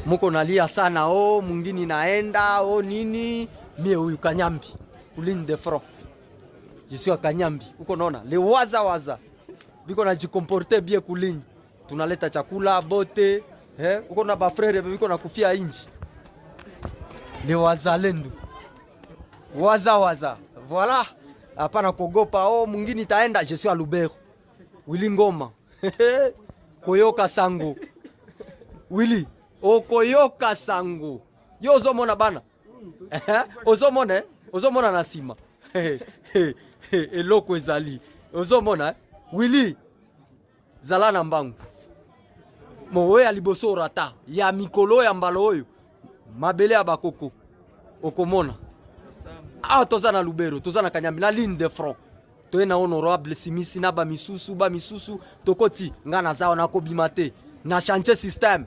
muko nalia sana, mwingine naenda nini. Mie huyu Kanyambi ligne de front, je suis à Kanyambi. Uko naona le waza biko na jikomporte bien kuligne, tunaleta chakula bote uko na ba frere biko na kufia inji, le wazalendo waza voilà. Hapana kogopa mwingine taenda. Je suis à Lubero, Willy Ngoma koyoka sango Willy koyoka sango yo ozomona bana ozomona na sima eloko ezali ozomona Willy zala na mbangu mowe ya liboso rata ya mikolo ya mbalo oyo mabele ya bakoko okomona toza na Lubero, toza na Kanyambi na ligne de front. Toye na honorable simisi na ba misusu tokoti nga na zao na kobimate na chantier système.